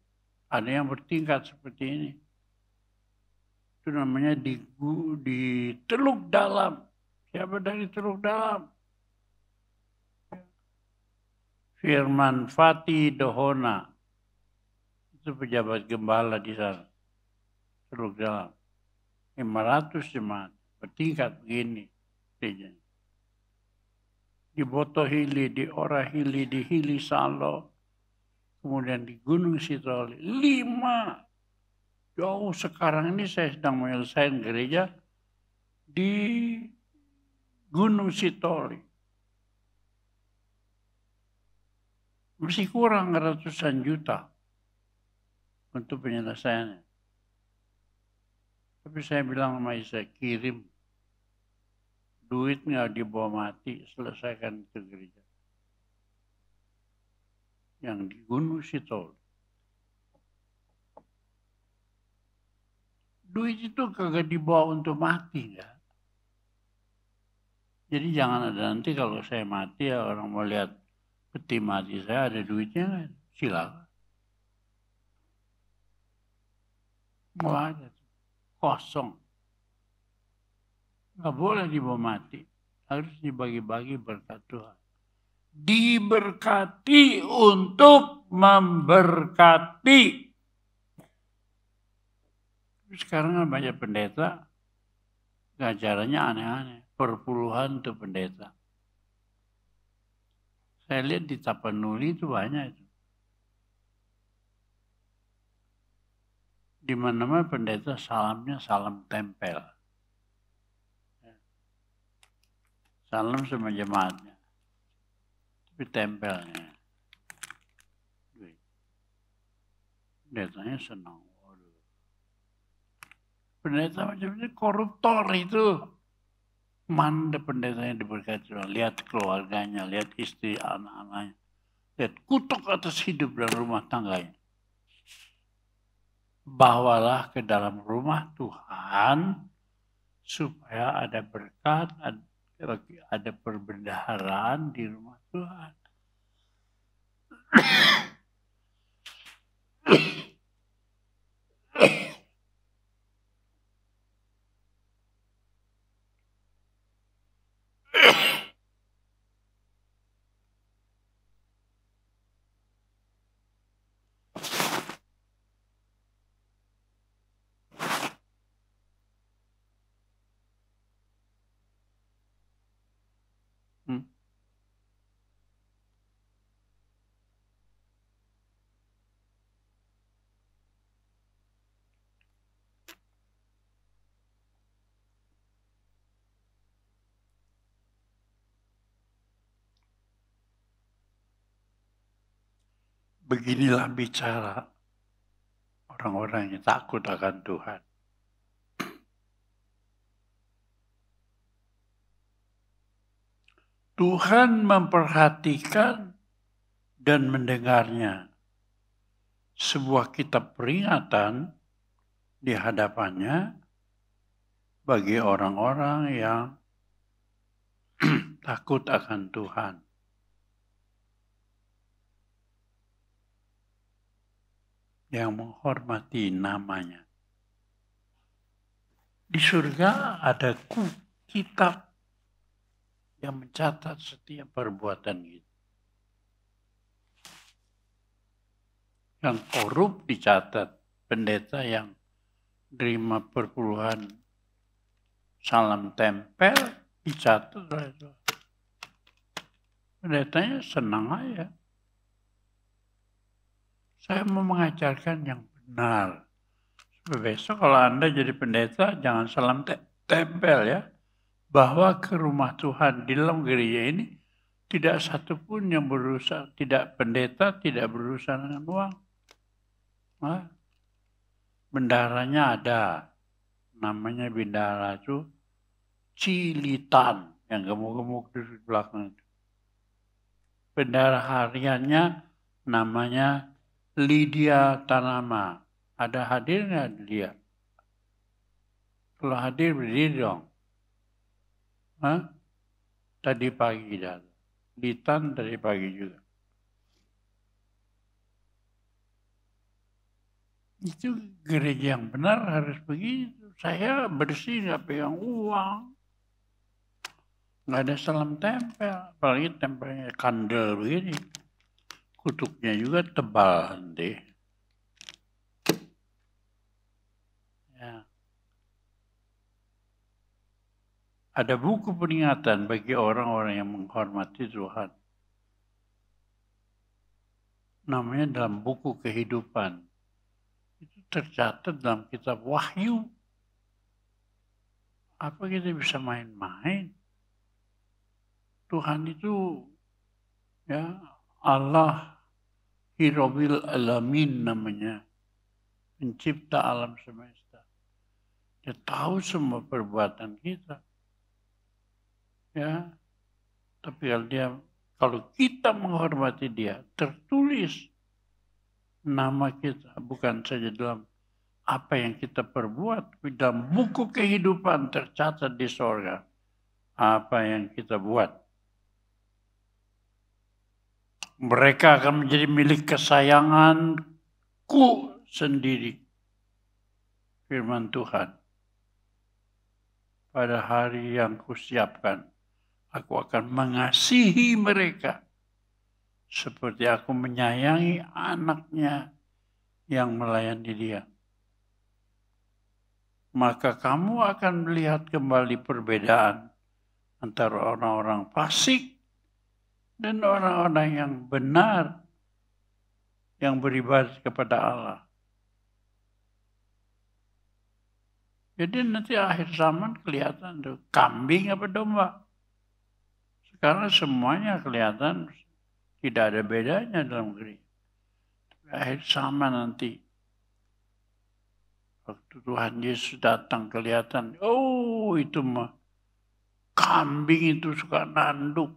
Ada yang bertingkat seperti ini. Itu namanya di Teluk Dalam. Siapa dari Teluk Dalam? Firman Fati Dohona. Itu pejabat gembala di sana. Teluk Dalam. 500 jemaat. Bertingkat begini. Di Botohili, di Orahili, di Hili Salo. Kemudian di Gunung Sitoli. 5. Jauh sekarang ini saya sedang menyelesaikan gereja di Gunung Sitoli. Masih kurang ratusan juta untuk penyelesaiannya. Tapi saya bilang sama Isa, kirim duit nggak dibawa mati, selesaikan itu gereja. Yang di Gunung Sitoli. Duit itu kagak dibawa untuk mati ya. Jadi jangan ada nanti kalau saya mati ya orang mau lihat peti mati saya ada duitnya kan, silakan. Mau ada kosong. Nggak boleh dibawa mati. Harus dibagi-bagi berkat Tuhan. Diberkati untuk memberkati. Sekarang kan banyak pendeta, ajarannya aneh-aneh. Perpuluhan untuk pendeta. Saya lihat di Tapanuli itu banyak itu. Di mana-mana pendeta salamnya salam tempel. Salam sama jemaatnya. Tapi tempelnya. Pendetanya senang. Pendeta macam ini koruptor itu. Mana pendetanya diberkati. Lihat keluarganya, lihat istri, anak-anaknya. Lihat kutuk atas hidup dan rumah tangganya. Bawalah ke dalam rumah Tuhan supaya ada berkat, ada perbendaharaan di rumah Tuhan. Beginilah bicara orang-orang yang takut akan Tuhan. Tuhan memperhatikan dan mendengarnya. Sebuah kitab peringatan di hadapannya bagi orang-orang yang takut akan Tuhan. Yang menghormati namanya. Di surga ada kitab yang mencatat setiap perbuatan kita. Yang korup dicatat, pendeta yang terima perpuluhan salam tempel dicatat. Pendetanya senang aja. Saya mau mengajarkan yang benar. Besok kalau Anda jadi pendeta, jangan salam tempel ya. Bahwa ke rumah Tuhan di dalam gereja ini, tidak satupun yang berusaha, tidak pendeta, tidak berusaha dengan uang. Nah, bendaranya ada. Namanya bendara itu Cilitan, yang gemuk-gemuk di belakang itu. Bendara hariannya namanya Lydia Tanama. Ada hadir nggak dia? Kalau hadir berdiri dong. Hah? Tadi pagi dah. Litan tadi pagi juga. Itu gereja yang benar harus begitu. Saya bersih nggak pegang uang. Nggak ada salam tempel. Apalagi tempelnya kandel begini. Kutuknya juga tebal nanti. Ya. Ada buku peringatan bagi orang-orang yang menghormati Tuhan. Namanya dalam buku kehidupan. Itu tercatat dalam kitab Wahyu. Apa kita bisa main-main? Tuhan itu ya Allah Hirobil Alamin namanya. Pencipta alam semesta. Dia tahu semua perbuatan kita. Ya, tapi kalau kita menghormati dia, tertulis nama kita bukan saja dalam apa yang kita perbuat, tapi dalam buku kehidupan tercatat di sorga apa yang kita buat. Mereka akan menjadi milik kesayanganku sendiri. Firman Tuhan. Pada hari yang kusiapkan, aku akan mengasihi mereka seperti aku menyayangi anaknya yang melayani dia. Maka kamu akan melihat kembali perbedaan antara orang-orang fasik dan orang-orang yang benar yang beribadah kepada Allah. Jadi nanti akhir zaman kelihatan tuh kambing apa domba. Sekarang semuanya kelihatan tidak ada bedanya dalam gereja. Akhir zaman nanti Waktu Tuhan Yesus datang kelihatan, oh itu mah kambing itu suka nanduk.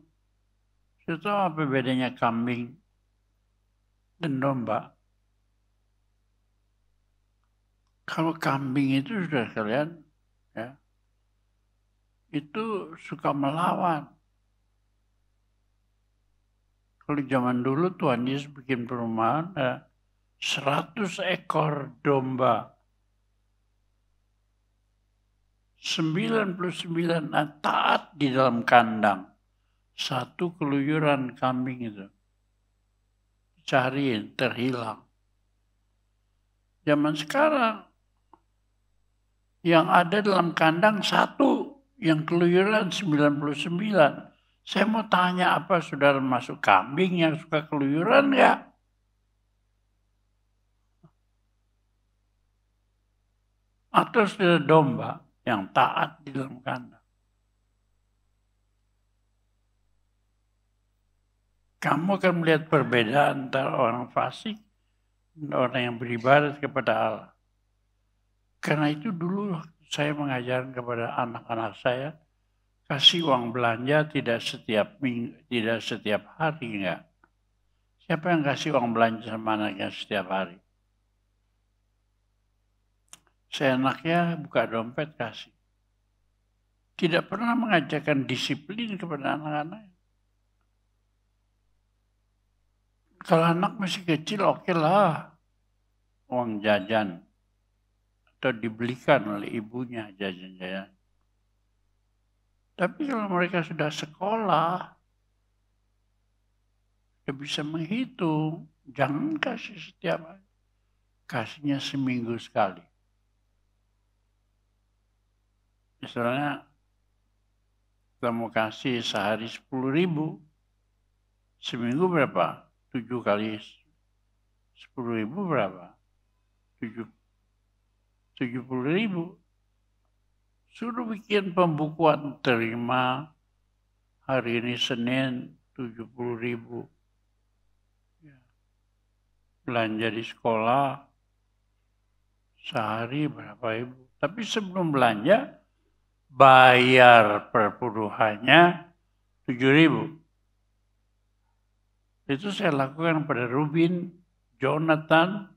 Saya tahu apa bedanya kambing dan domba. Kalau kambing itu sudah kalian, ya, itu suka melawan. Kalau zaman dulu Tuhan Yesus bikin perumahan, 100 ekor domba. 99 taat di dalam kandang. Satu keluyuran kambing itu. Cariin, terhilang. Zaman sekarang, yang ada dalam kandang satu, yang keluyuran 99. Saya mau tanya, apa saudara masuk kambing yang suka keluyuran enggak? Atau saudara domba yang taat di dalam kandang? Kamu akan melihat perbedaan antara orang fasik dan orang yang beribadat kepada Allah. Karena itu dulu saya mengajarkan kepada anak-anak saya, kasih uang belanja tidak setiap minggu, tidak setiap hari, enggak. Siapa yang kasih uang belanja sama anaknya setiap hari? Seenaknya buka dompet kasih. Tidak pernah mengajarkan disiplin kepada anak-anak. Kalau anak masih kecil, oke lah. Uang jajan. Atau dibelikan oleh ibunya jajan-jajan. Tapi kalau mereka sudah sekolah, sudah bisa menghitung, jangan kasih setiap hari. Kasihnya seminggu sekali. Misalnya, kita mau kasih sehari 10.000, seminggu berapa? 7 kali 10.000 berapa? 70.000. Suruh bikin pembukuan, terima hari ini Senin 70.000. Belanja di sekolah sehari berapa ibu. Tapi sebelum belanja, bayar perpuluhannya 7.000. Itu saya lakukan pada Rubin, Jonathan,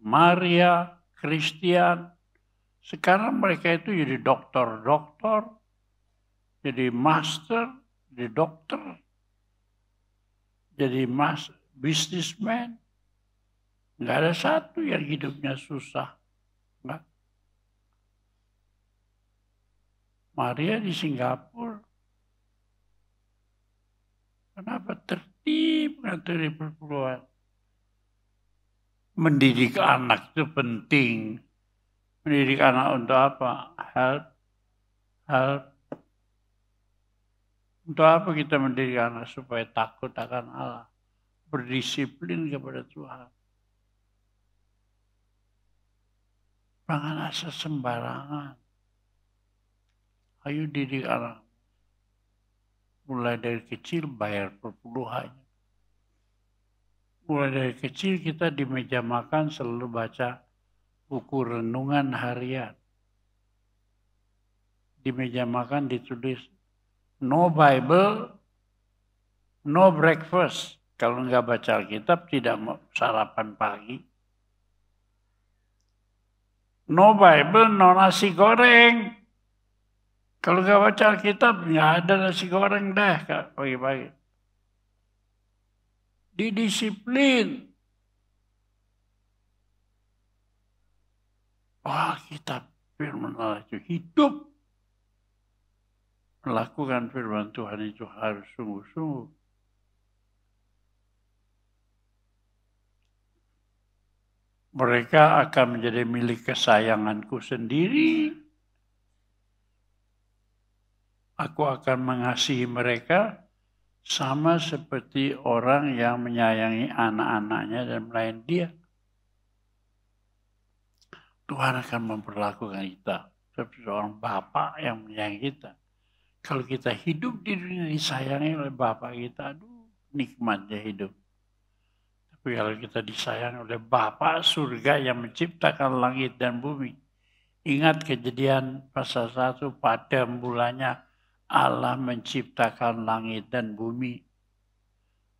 Maria, Christian. Sekarang mereka itu jadi dokter, jadi master, jadi dokter, jadi businessman. Nggak ada satu yang hidupnya susah. Nggak. Maria di Singapura. Kenapa tertib ngatur perpuluhan? Mendidik anak itu penting. Mendidik anak untuk apa? Help. Untuk apa kita mendidik anak? Supaya takut akan Allah. Berdisiplin kepada Tuhan. Jangan asal sembarangan. Ayo didik anak. Mulai dari kecil bayar perpuluhannya. Mulai dari kecil kita di meja makan selalu baca buku renungan harian. Di meja makan ditulis no Bible, no breakfast. Kalau nggak baca Alkitab tidak mau sarapan pagi. No Bible, no nasi goreng. Kalau nggak baca Alkitab, nggak ada nasi goreng deh pagi-pagi. Didisiplin. Kitab firman Allah itu hidup. Melakukan firman Tuhan itu harus sungguh-sungguh. Mereka akan menjadi milik kesayanganku sendiri. Aku akan mengasihi mereka sama seperti orang yang menyayangi anak-anaknya dan melayani dia. Tuhan akan memperlakukan kita seperti seorang Bapa yang menyayangi kita. Kalau kita hidup di dunia disayangi oleh Bapa kita, aduh nikmatnya hidup. Biar kita disayang oleh Bapa surga yang menciptakan langit dan bumi. Ingat kejadian pasal 1, pada mulanya Allah menciptakan langit dan bumi.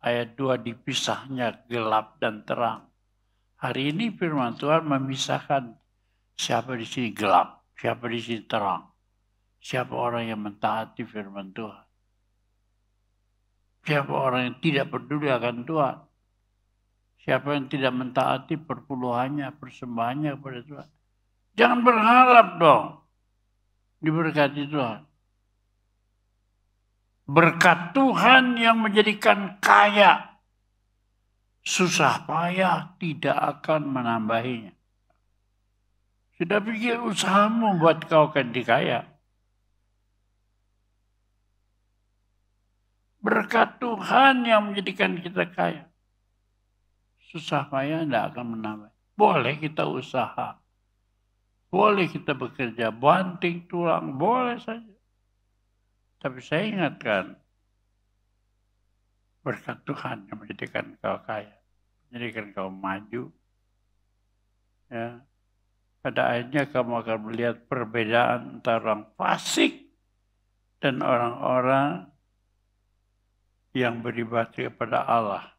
Ayat 2, dipisahnya gelap dan terang. Hari ini firman Tuhan memisahkan siapa di sini gelap, siapa di sini terang. Siapa orang yang mentaati firman Tuhan. Siapa orang yang tidak peduli akan Tuhan. Siapa yang tidak mentaati perpuluhannya, persembahannya kepada Tuhan. Jangan berharap dong diberkati Tuhan. Berkat Tuhan yang menjadikan kaya, susah payah tidak akan menambahinya. Sudah pikir usahamu buat kau akan dikaya. Berkat Tuhan yang menjadikan kita kaya. Susah payah tidak akan menambah. Boleh kita usaha. Boleh kita bekerja banting tulang. Boleh saja. Tapi saya ingatkan. Berkat Tuhan yang menjadikan kau kaya. Menjadikan kau maju. Ya. Pada akhirnya kamu akan melihat perbedaan antara orang fasik dan orang-orang yang beribadah kepada Allah.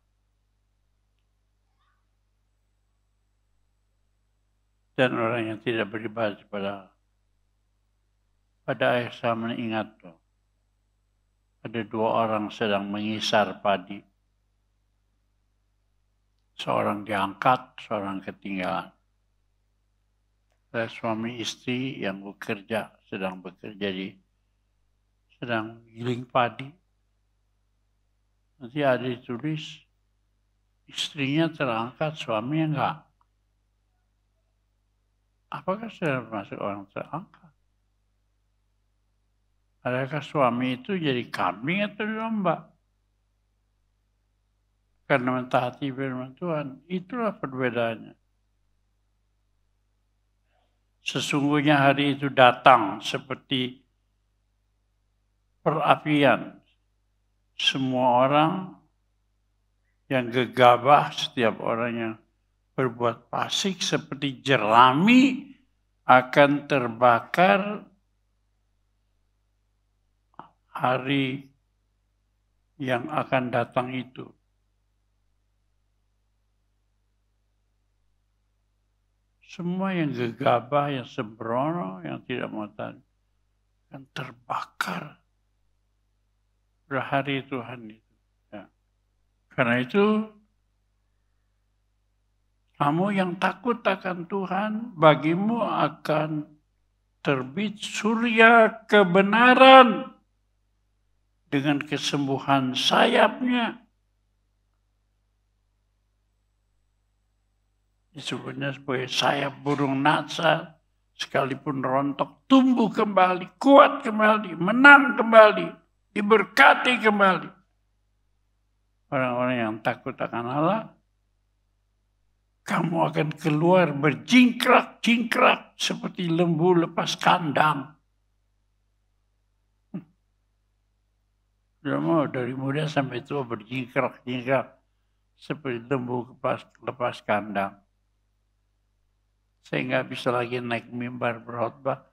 Dan orang yang tidak beribadah kepada Allah. Pada akhir saya mengingat tuh, ada 2 orang sedang mengisar padi. Seorang diangkat, seorang ketinggalan. Ada suami istri yang bekerja, sedang giling padi. Nanti ada ditulis, istrinya terangkat, suaminya enggak. Apakah sudah masuk orang terangkat? Adakah suami itu jadi kambing atau domba? Karena mentaati firman Tuhan. Itulah perbedaannya. Sesungguhnya hari itu datang seperti perapian. Semua orang yang gegabah, setiap orang yang berbuat fasik seperti jerami akan terbakar hari yang akan datang itu. Semua yang gegabah, yang sembrono, yang tidak mau taat, akan terbakar pada hari Tuhan itu. Ya. Karena itu, kamu yang takut akan Tuhan, bagimu akan terbit surya kebenaran dengan kesembuhan sayapnya. Disebutnya sebagai sayap burung natsa, sekalipun rontok, tumbuh kembali, kuat kembali, menang kembali, diberkati kembali. Orang-orang yang takut akan Allah, kamu akan keluar berjingkrak-jingkrak seperti lembu lepas kandang. Sudah mau dari muda sampai tua berjingkrak-jingkrak seperti lembu lepas kandang. Saya nggak bisa lagi naik mimbar berkhotbah.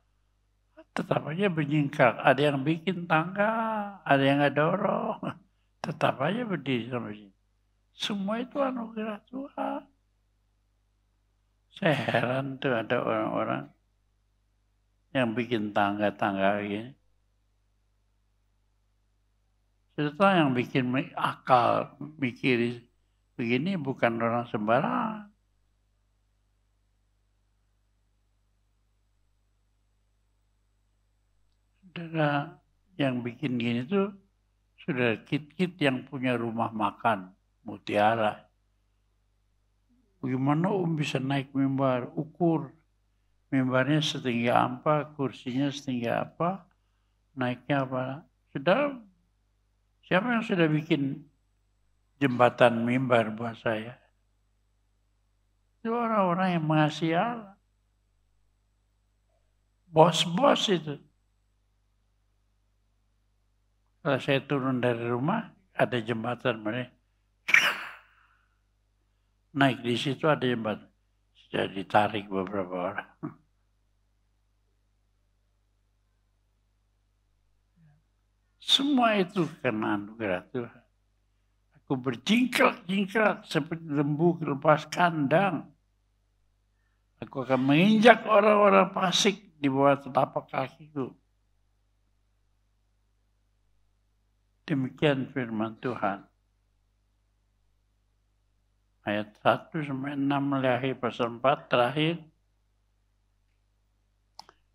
Tetap aja berjingkrak. Ada yang bikin tangga, ada yang nggak dorong. Tetap aja berdiri sampai sini. Semua itu anugerah Tuhan. Saya heran tuh ada orang-orang yang bikin tangga-tangga gini. Setelah yang bikin akal, mikir begini bukan orang sembarangan. Saudara yang bikin gini tuh sudah kit-kit yang punya rumah makan mutiara. Bagaimana bisa naik mimbar, ukur mimbarnya setinggi apa, kursinya setinggi apa, naiknya apa. Sudah, siapa yang sudah bikin jembatan mimbar buat saya? Itu orang-orang yang mengasihi Allah. Bos-bos itu. Kalau saya turun dari rumah, ada jembatan mereka. naik di situ ada jembatan. Sudah ditarik beberapa orang. Semua itu karena anugerah Tuhan. Aku berjingkrak-jingkrak seperti lembu lepas kandang. Aku akan menginjak orang-orang fasik di bawah telapak kakiku. Demikian firman Tuhan. Ayat 1-6 Maleakhi pasal 4 terakhir.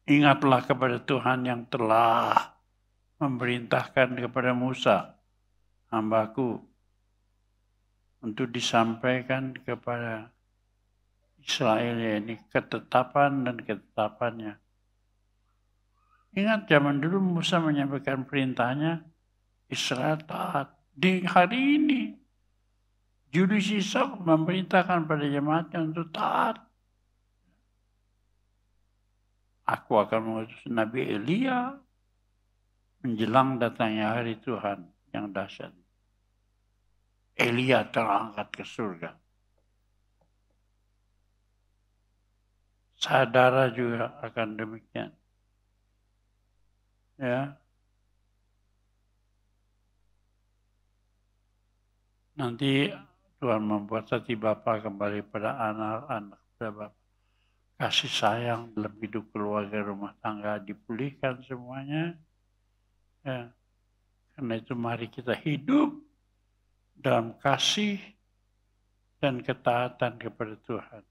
Ingatlah kepada Tuhan yang telah memerintahkan kepada Musa, hambaku, untuk disampaikan kepada Israel, ini ketetapan dan ketetapannya. Ingat zaman dulu Musa menyampaikan perintahnya, Israel taat. Di hari ini, Juru Sisa memerintahkan pada jemaatnya untuk taat. Aku akan mengutus Nabi Elia menjelang datangnya hari Tuhan yang dahsyat. Elia terangkat ke surga. Saudara juga akan demikian. Ya. Nanti Tuhan membuat hati Bapa kembali pada anak-anak, pada Bapa. Kasih sayang dalam hidup keluarga, rumah tangga dipulihkan semuanya. Ya. Karena itu mari kita hidup dalam kasih dan ketaatan kepada Tuhan,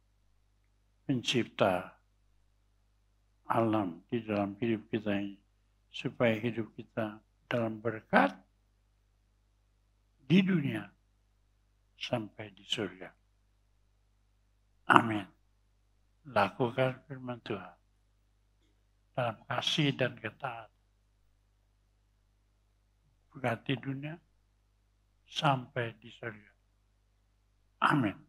Pencipta alam di dalam hidup kita ini, supaya hidup kita dalam berkat di dunia sampai di surga. Amin. Lakukan firman Tuhan dalam kasih dan ketaatan. Berkati dunia sampai di surga. Amin.